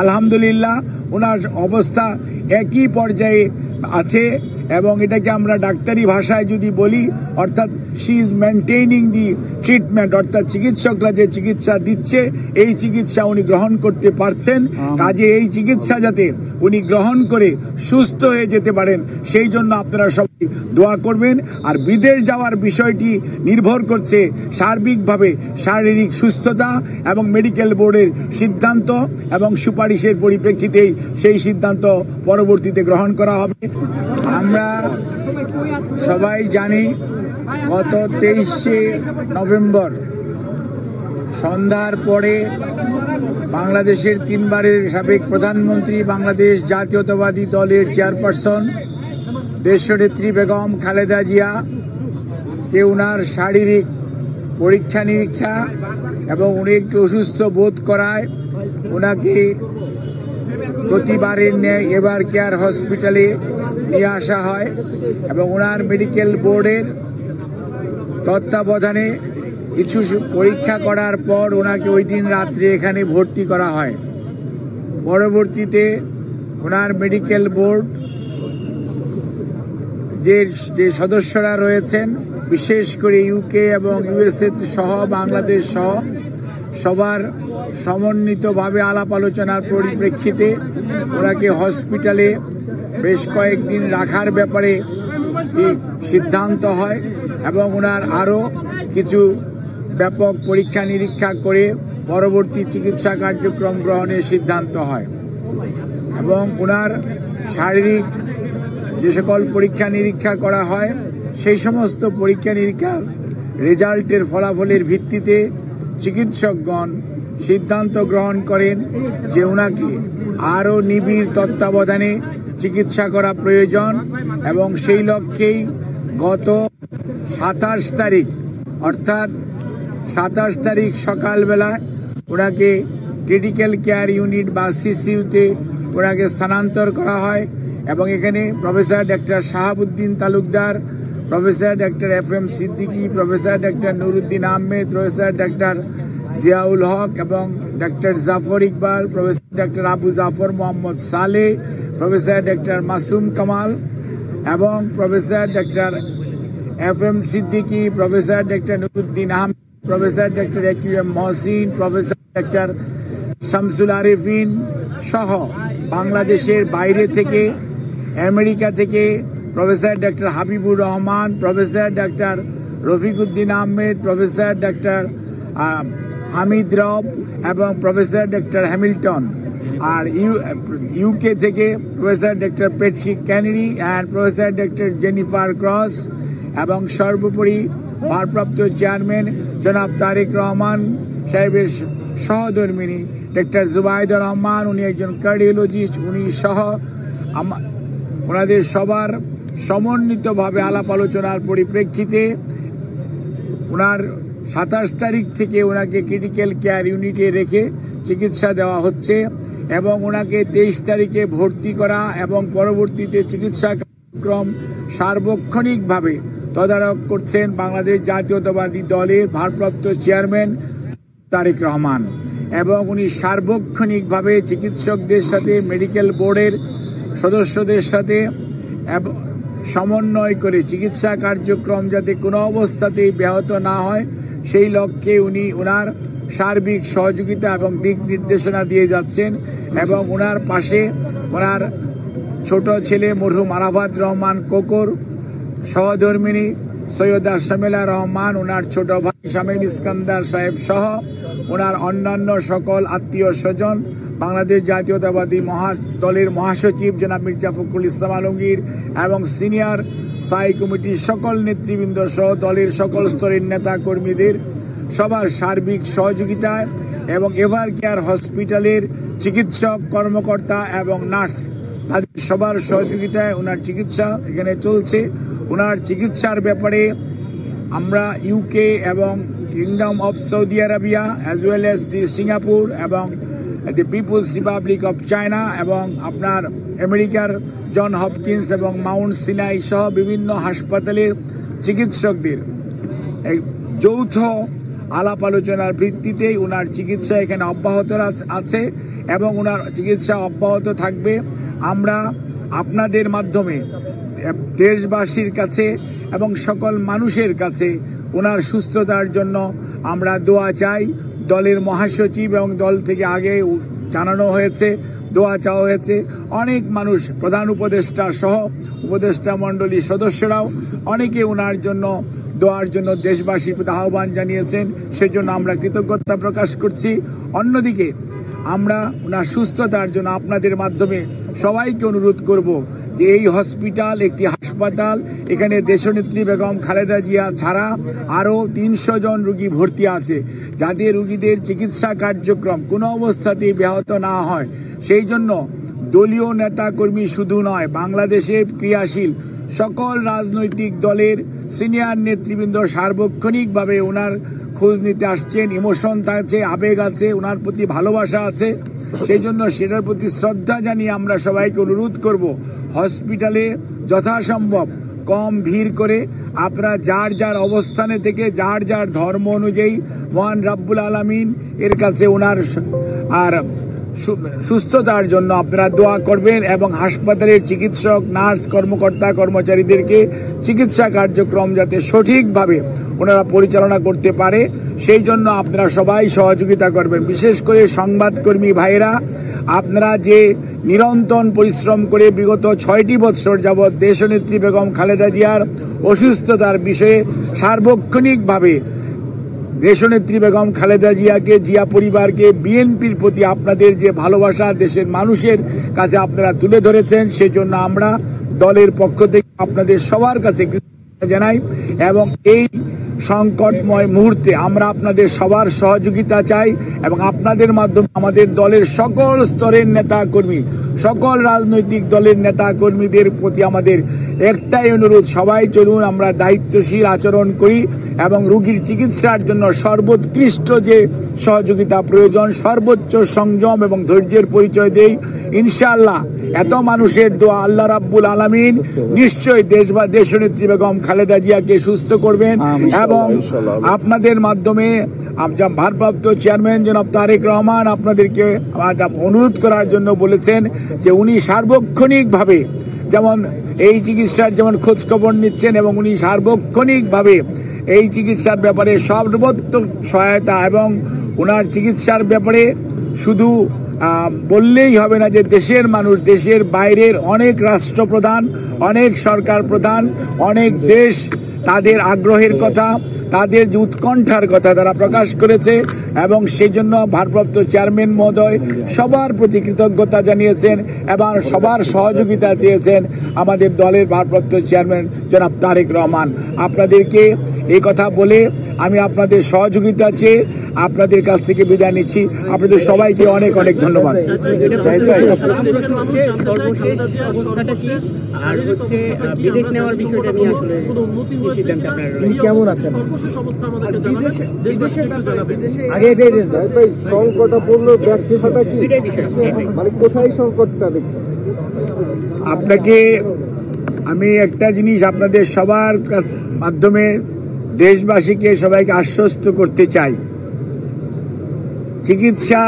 আলহামদুলিল্লাহ ওনার অবস্থা একই পর্যায়ে আছে এবং এটাকে আমরা ডাক্তারি ভাষায় যদি বলি অর্থাৎ শি ইজ মেনটেইনিং দি ট্রিটমেন্ট, অর্থাৎ চিকিৎসকরা যে চিকিৎসা দিচ্ছে এই চিকিৎসা উনি গ্রহণ করতে পারছেন। কাজে এই চিকিৎসা যাতে উনি গ্রহণ করে সুস্থ হয়ে যেতে পারেন সেই জন্য আপনারা সবাই দোয়া করবেন। আর বিদেশ যাওয়ার বিষয়টি নির্ভর করছে সার্বিকভাবে শারীরিক সুস্থতা এবং মেডিকেল বোর্ডের সিদ্ধান্ত এবং সুপারিশের পরিপ্রেক্ষিতেই সেই সিদ্ধান্ত পরবর্তীতে গ্রহণ করা হবে। আমরা সবাই জানি গত 23শে নভেম্বর সন্ধ্যার পরে বাংলাদেশের 3বারের সাবেক প্রধানমন্ত্রী, বাংলাদেশ জাতীয়তাবাদী দলের চেয়ারপারসন দেশনেত্রী বেগম খালেদা জিয়া কে উনার শারীরিক পরীক্ষা নিরীক্ষা এবং উনি একটু অসুস্থ বোধ করায় ওনাকে প্রতিবারের ন্যায় এভার কেয়ার হসপিটালে নিয়ে আসা হয় এবং ওনার মেডিকেল বোর্ডের তত্ত্বাবধানে কিছু পরীক্ষা করার পর ওনাকে ওই দিন রাত্রে এখানে ভর্তি করা হয়। পরবর্তীতে ওনার মেডিকেল বোর্ড যে সদস্যরা রয়েছেন, বিশেষ করে ইউকে এবং ইউএসএ সহ বাংলাদেশ সহ সবার সমন্বিতভাবে আলাপ আলোচনার পরিপ্রেক্ষিতে ওনাকে হসপিটালে বেশ কয়েকদিন রাখার ব্যাপারে সিদ্ধান্ত হয় এবং ওনার আরও কিছু ব্যাপক পরীক্ষা নিরীক্ষা করে পরবর্তী চিকিৎসা কার্যক্রম গ্রহণের সিদ্ধান্ত হয় এবং ওনার শারীরিক যে সকল পরীক্ষা নিরীক্ষা করা হয় সেই সমস্ত পরীক্ষা নিরীক্ষার রেজাল্টের ফলাফলের ভিত্তিতে চিকিৎসকগণ সিদ্ধান্ত গ্রহণ করেন যে ওনাকে আরও নিবিড় তত্ত্বাবধানে চিকিৎসা করা প্রয়োজন এবং সেই লক্ষ্যেই গত 27 তারিখ অর্থাৎ 27 তারিখ সকালবেলা ওনাকে ক্রিটিক্যাল কেয়ার ইউনিট বা সিসিইউতে ওনাকে স্থানান্তর করা হয় এবং এখানে professor doctor Shahabuddin Talukdar, professor doctor FM Siddiqui, professor doctor Nuruddin Ahmed, professor doctor Ziaul Haque এবং doctor Zafar Iqbal, professor doctor Abu Zafar Mohammad Saleh, professor doctor Masum Kamal এবং professor doctor FM Siddiqui, professor doctor Nuruddin Ahmed, professor doctor AQM Mohsin, professor doctor Shamsul Arefin সহ বাংলাদেশের বাইরে থেকে, আমেরিকা থেকে professor doctor Habibur Rahman, professor doctor Rafiquddin Ahmed, professor doctor Hamid Rob এবং professor doctor Hamilton, আর UK থেকে professor doctor Patrick Kennedy and professor doctor Jennifer cross এবং সর্বোপরি ভারপ্রাপ্ত চেয়ারম্যান জনাব তারেক রহমান সাহেবের সহধর্মিনী ডক্টর জুবাইদা রহমান, উনি একজন কার্ডিওলজিস্ট, উনি সহ ওনাদের সবার সমন্বিতভাবে আলাপ আলোচনার পরিপ্রেক্ষিতে ওনার 27 তারিখ থেকে ওনাকে ক্রিটিক্যাল কেয়ার ইউনিটে রেখে চিকিৎসা দেওয়া হচ্ছে এবং ওনাকে 23 তারিখে ভর্তি করা এবং পরবর্তীতে চিকিৎসা কার্যক্রম সার্বক্ষণিকভাবে তদারক করছেন বাংলাদেশ জাতীয়তাবাদী দলের ভারপ্রাপ্ত চেয়ারম্যান তারেক রহমান এবং উনি সার্বক্ষণিকভাবে চিকিৎসকদের সাথে মেডিকেল বোর্ডের সদস্যদের সাথে সমন্বয় করে চিকিৎসা কার্যক্রম যাতে কোনো অবস্থাতেই ব্যাহত না হয় সেই লক্ষ্যে উনি ওনার সার্বিক সহযোগিতা এবং দিক নির্দেশনা দিয়ে যাচ্ছেন এবং ওনার পাশে ওনার ছোট ছেলে মরহুম আরাফাত রহমান কোকর, সহধর্মিনী সৈয়দা শামিলা রহমান, ওনার ছোট ভাই শামীম ইস্কান্দার সাহেব সহ ওনার অন্যান্য সকল আত্মীয় স্বজন, বাংলাদেশ জাতীয়তাবাদী দলের মহাসচিব জনাব মির্জা ফখরুল ইসলাম আলমগীর এবং সিনিয়র স্থায়ী কমিটির সকল নেতৃবৃন্দ সহ দলের সকল স্তরের নেতা কর্মীদের সবার সার্বিক সহযোগিতায় এবং এভার কেয়ার হসপিটালের চিকিৎসক কর্মকর্তা এবং নার্স তাদের সবার সহযোগিতায় ওনার চিকিৎসা এখানে চলছে। ওনার চিকিৎসার ব্যাপারে আমরা ইউকে এবং kingdom of Saudi Arabia as well as the Singapore এবং দি পিপুলস রিপাবলিক অফ চায়না এবং আপনার আমেরিকার জন হপকিন্স এবং মাউন্ট সিনাই সহ বিভিন্ন হাসপাতালের চিকিৎসকদের যৌথ আলাপ আলোচনার ভিত্তিতেই ওনার চিকিৎসা এখানে অব্যাহত আছে এবং ওনার চিকিৎসা অব্যাহত থাকবে। আমরা আপনাদের মাধ্যমে দেশবাসীর কাছে এবং সকল মানুষের কাছে ওনার সুস্থতার জন্য আমরা দোয়া চাই। দলের মহাসচিব এবং দল থেকে আগে জানানো হয়েছে, দোয়া চাওয়া হয়েছে। অনেক মানুষ, প্রধান উপদেষ্টা সহ উপদেষ্টা মণ্ডলীর সদস্যরাও অনেকে ওনার জন্য দোয়ার জন্য দেশবাসীর প্রতি আহ্বান জানিয়েছেন, সেজন্য আমরা কৃতজ্ঞতা প্রকাশ করছি। অন্যদিকে আমরা ওনার সুস্থতার জন্য আপনাদের মাধ্যমে সবাইকে অনুরোধ করব যে এই হসপিটাল একটি হাসপাতাল, এখানে দেশনেত্রী বেগম খালেদা জিয়া ছাড়া আরও 300 জন রোগী ভর্তি আছে, যাদের রোগীদের চিকিৎসা কার্যক্রম কোনো অবস্থাতেই ব্যাহত না হয়। সেই জন্য দলীয় নেতা কর্মী শুধু নয়, বাংলাদেশের ক্রিয়াশীল সকল রাজনৈতিক দলের সিনিয়র নেতৃবৃন্দ সার্বক্ষণিকভাবে ওনার খোঁজ নিতে আসছেন। ইমোশন আছে, আবেগ আছে, ওনার প্রতি ভালোবাসা আছে। সেই জন্য সেটার প্রতি শ্রদ্ধা জানিয়ে আমরা সবাইকে অনুরোধ করব, হসপিটালে যথাসম্ভব কম ভিড় করে আপনারা যার যার অবস্থানে থেকে যার যার ধর্ম অনুযায়ী মহান রাব্বুল আলামিন এর কাছে ওনার আর সুস্থতার জন্য আপনারা দোয়া করবেন এবং হাসপাতালের চিকিৎসক, নার্স, কর্মকর্তা, কর্মচারীদেরকে চিকিৎসা কার্যক্রম যাতে সঠিকভাবে ওনারা পরিচালনা করতে পারে সেই জন্য আপনারা সবাই সহযোগিতা করবেন। বিশেষ করে সংবাদকর্মী ভাইয়েরা, আপনারা যে নিরন্তর পরিশ্রম করে বিগত 6টি বছর যাবৎ দেশনেত্রী বেগম খালেদা জিয়ার অসুস্থতার বিষয়ে সার্বক্ষণিকভাবে দেশনেত্রী বেগম খালেদা জিয়াকে, জিয়া পরিবারকে, বিএনপির প্রতি আপনাদের যে ভালোবাসা দেশের মানুষের কাছে আপনারা তুলে ধরেছেন, সেজন্য আমরা দলের পক্ষ থেকে আপনাদের সবার কাছে কৃতজ্ঞতা জানাই এবং এই সংকটময় মুহূর্তে আমরা আপনাদের সবার সহযোগিতা চাই এবং আপনাদের মাধ্যমে আমাদের দলের সকল স্তরের নেতা কর্মী, সকল রাজনৈতিক দলের নেতা কর্মীদের প্রতি আমাদের একটাই অনুরোধ, সবাই চলুন আমরা দায়িত্বশীল আচরণ করি এবং রোগীর চিকিৎসার জন্য সর্বোৎকৃষ্ট যে সহযোগিতা প্রয়োজন সর্বোচ্চ সংযম এবং ধৈর্যের পরিচয় দেই। ইনশাআল্লাহ এত মানুষের দোয়া আল্লাহ রাব্বুল আলামিন নিশ্চয়ই দেশনেত্রী বেগম খালেদা জিয়াকে সুস্থ করবেন এবং আপনাদের মাধ্যমে ভারপ্রাপ্ত চেয়ারম্যান জনাব তারেক রহমান আপনাদেরকে অনুরোধ করার জন্য বলেছেন যে উনি সার্বক্ষণিকভাবে যেমন এই চিকিৎসার যেমন খোঁজ খবর নিচ্ছেন এবং উনি সার্বক্ষণিকভাবে এই চিকিৎসার ব্যাপারে সর্বোত্তম সহায়তা এবং ওনার চিকিৎসার ব্যাপারে শুধু বললেই হবে না যে দেশের মানুষ, দেশের বাইরের অনেক রাষ্ট্রপ্রধান, অনেক সরকার প্রধান, অনেক দেশ তাদের আগ্রহের কথা, তাদের যে উৎকণ্ঠার কথা তারা প্রকাশ করেছে এবং সেই জন্য ভারপ্রাপ্ত চেয়ারম্যান মহোদয় সবার প্রতি কৃতজ্ঞতা জানিয়েছেন এবং সবার সহযোগিতা চেয়েছেন আমাদের দলের ভারপ্রাপ্ত চেয়ারম্যান জনাব তারেক রহমান। আপনাদেরকে এই কথা বলে আমি আপনাদের সহযোগিতা চেয়ে আপনাদের কাছ থেকে বিদায় নিচ্ছি। আপনাদের সবাইকে অনেক অনেক ধন্যবাদ। কেমন আছেন? আপনাকে আমি একটা জিনিস আপনাদের সবার মাধ্যমে দেশবাসীকে সবাইকে আশ্বস্ত করতে চাই, চিকিৎসা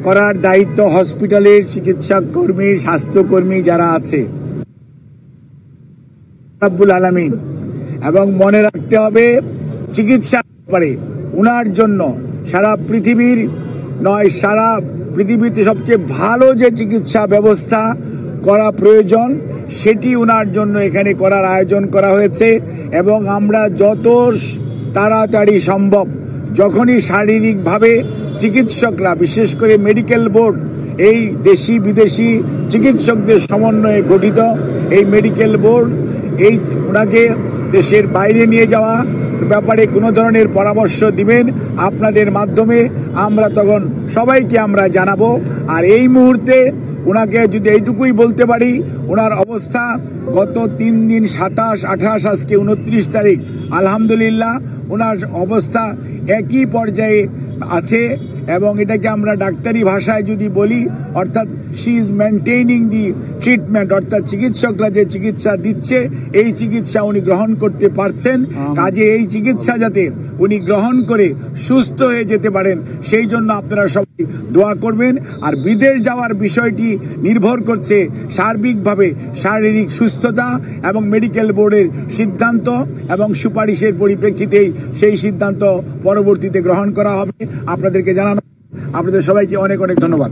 করার দায়িত্ব হসপিটালের চিকিৎসা কর্মী, স্বাস্থ্যকর্মী যারা আছে রাব্বুল আলামিন, এবং মনে রাখতে হবে চিকিৎসার ব্যাপারে উনার জন্য সারা পৃথিবীর নয়, সারা পৃথিবীতে সবচেয়ে ভালো যে চিকিৎসা ব্যবস্থা করা প্রয়োজন সেটি উনার জন্য এখানে করার আয়োজন করা হয়েছে এবং আমরা যত তাড়াতাড়ি সম্ভব, যখনই শারীরিকভাবে চিকিৎসকরা, বিশেষ করে মেডিকেল বোর্ড, এই দেশি বিদেশি চিকিৎসকদের সমন্বয়ে গঠিত এই মেডিকেল বোর্ড এই ওনাকে দেশের বাইরে নিয়ে যাওয়া ব্যাপারে কোনো ধরনের পরামর্শ দিবেন আপনাদের মাধ্যমে, আমরা তখন সবাইকে আমরা জানাবো। আর এই মুহূর্তে ওনাকে যদি এইটুকুই বলতে পারি, ওনার অবস্থা গত 3 দিন 27, 28, আজকে 29 তারিখ, আলহামদুলিল্লাহ ওনার অবস্থা একই পর্যায়ে আছে এবং এটাকে আমরা ডাক্তারি ভাষায় যদি বলি, অর্থাৎ শি ইজ মেনটেইনিং দি ট্রিটমেন্ট, অর্থাৎ চিকিৎসকরা যে চিকিৎসা দিচ্ছে এই চিকিৎসা উনি গ্রহণ করতে পারছেন। কাজে এই চিকিৎসা যাতে উনি গ্রহণ করে সুস্থ হয়ে যেতে পারেন সেই জন্য আপনারা সবাই দোয়া করবেন। আর বিদেশ যাওয়ার বিষয়টি নির্ভর করছে সার্বিকভাবে শারীরিক সুস্থতা এবং মেডিকেল বোর্ডের সিদ্ধান্ত এবং সুপারিশের পরিপ্রেক্ষিতেই সেই সিদ্ধান্ত পরবর্তীতে গ্রহণ করা হবে। আপনাদেরকে জানানো, আপনাদের সবাইকে অনেক অনেক ধন্যবাদ।